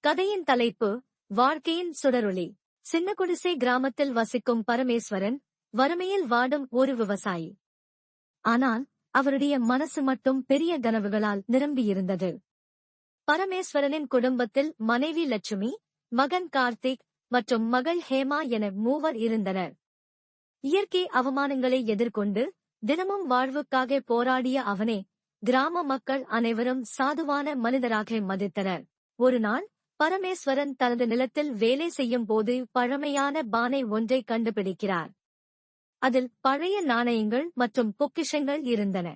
கதையின் தலைப்பு வாழ்க்கையின் சுடரொளி. சின்னகுடிசை கிராமத்தில் வசிக்கும் பரமேஸ்வரன் வறுமையில் வாடும் ஒரு விவசாயி. ஆனால் அவருடைய மனசு மட்டும் பெரிய கனவுகளால் நிரம்பியிருந்தது. பரமேஸ்வரனின் குடும்பத்தில் மனைவி லட்சுமி, மகன் கார்த்திக் மற்றும் மகள் ஹேமா என மூவர் இருந்தனர். இயற்கை அவமானங்களை எதிர்கொண்டு தினமும் வாழ்வுக்காக போராடிய அவனை கிராம மக்கள் அனைவரும் சாதுவான மனிதராக மதித்தனர். ஒருநாள் பரமேஸ்வரன் தனது நிலத்தில் வேலை செய்யும் போது பழமையான பானை ஒன்றை கண்டுபிடிக்கிறார். அதில் பழைய நாணயங்கள் மற்றும் பொக்கிஷங்கள் இருந்தன.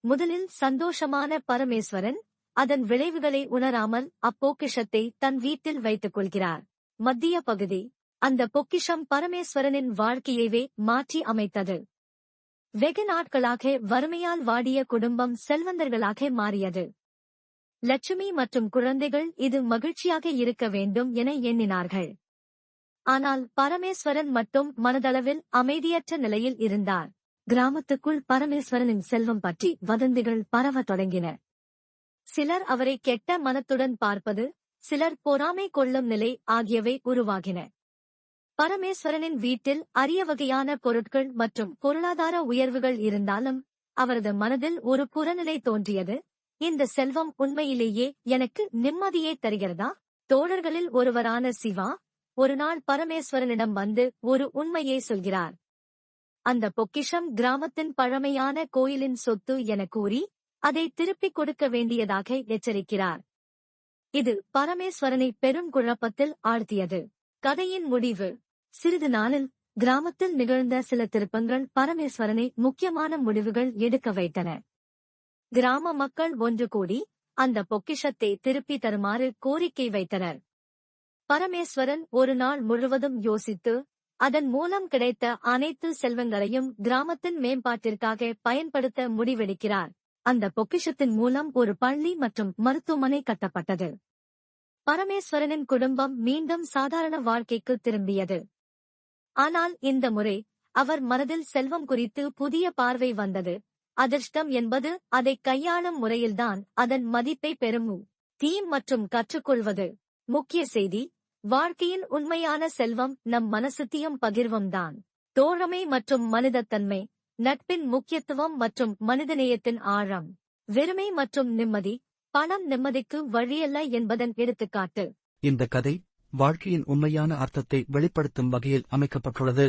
முதலில் சந்தோஷமான பரமேஸ்வரன் அதன் விளைவுகளை உணராமல் அப்பொக்கிஷத்தை தன் வீட்டில் வைத்துக் கொள்கிறார். மத்திய பகுதி. அந்த பொக்கிஷம் பரமேஸ்வரனின் வாழ்க்கையையே மாற்றி அமைத்தது. வெகு நாட்களாக வறுமையால் வாடிய குடும்பம் செல்வந்தர்களாக மாறியது. லட்சுமி மற்றும் குழந்தைகள் இது மகிழ்ச்சியாக இருக்க வேண்டும் என எண்ணினார்கள். ஆனால் பரமேஸ்வரன் மட்டும் மனதளவில் அமைதியற்ற நிலையில் இருந்தார். கிராமத்துக்குள் பரமேஸ்வரனின் செல்வம் பற்றி வதந்திகள் பரவத் தொடங்கின. சிலர் அவரை கெட்ட மனத்துடன் பார்ப்பது, சிலர் பொறாமை கொள்ளும் நிலை ஆகியவை உருவாகின. பரமேஸ்வரனின் வீட்டில் அரிய வகையான பொருட்கள் மற்றும் பொருளாதார உயர்வுகள் இருந்தாலும் அவரது மனதில் ஒரு புறநிலை தோன்றியது. இந்த செல்வம் உண்மையிலேயே எனக்கு நிம்மதியை தருகிறதா? தோழர்களில் ஒருவரான சிவா ஒருநாள் பரமேஸ்வரனிடம் வந்து ஒரு உண்மையை சொல்கிறார். அந்த பொக்கிஷம் கிராமத்தின் பழமையான கோயிலின் சொத்து என கூறி அதை திருப்பிக் கொடுக்க வேண்டியதாக எச்சரிக்கிறார். இது பரமேஸ்வரனை பெரும் குழப்பத்தில் ஆழ்த்தியது. கதையின் முடிவு. சிறிது நாளில் கிராமத்தில் நிகழ்ந்த சில திருப்பங்கள் பரமேஸ்வரனை முக்கியமான முடிவுகள் எடுக்க வைத்தன. கிராம மக்கள் ஒன்று கூடி அந்த பொக்கிஷத்தை திருப்பி தருமாறு கோரிக்கை வைத்தனர். பரமேஸ்வரன் ஒரு நாள் முழுவதும் யோசித்து அதன் மூலம் கிடைத்த அனைத்து செல்வங்களையும் கிராமத்தின் மேம்பாட்டிற்காக பயன்படுத்த முடிவெடுக்கிறார். அந்த பொக்கிஷத்தின் மூலம் ஒரு பள்ளி மற்றும் மருத்துவமனை கட்டப்பட்டது. பரமேஸ்வரனின் குடும்பம் மீண்டும் சாதாரண வாழ்க்கைக்கு திரும்பியது. ஆனால் இந்த முறை அவர் மனதில் செல்வம் குறித்து புதிய பார்வை வந்தது. அதிர்ஷ்டம் என்பது அதை கையாளும் முறையில்தான் அதன் மதிப்பை பெறும். தீம் மற்றும் கற்றுக்கொள்வது. முக்கிய செய்தி: வாழ்க்கையின் உண்மையான செல்வம் நம் மனசுத்தியும் பகிர்வம்தான். தோழமை மற்றும் மனிதத்தன்மை, நட்பின் முக்கியத்துவம் மற்றும் மனிதநேயத்தின் ஆழம். வெறுமை மற்றும் நிம்மதி, பணம் நிம்மதிக்கு வழியல்ல என்பதன் எடுத்துக்காட்டு. இந்த கதை வாழ்க்கையின் உண்மையான அர்த்தத்தை வெளிப்படுத்தும் வகையில் அமைக்கப்பட்டுள்ளது.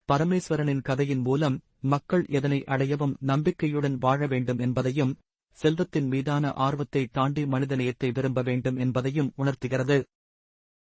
பரமேஸ்வரனின் கதையின் மூலம் மக்கள் எதனை அடையவும் நம்பிக்கையுடன் வாழ வேண்டும் என்பதையும், செல்வத்தின் மீதான ஆர்வத்தை தாண்டி மனிதநேயத்தை விரும்ப வேண்டும் என்பதையும் உணர்த்துகிறது.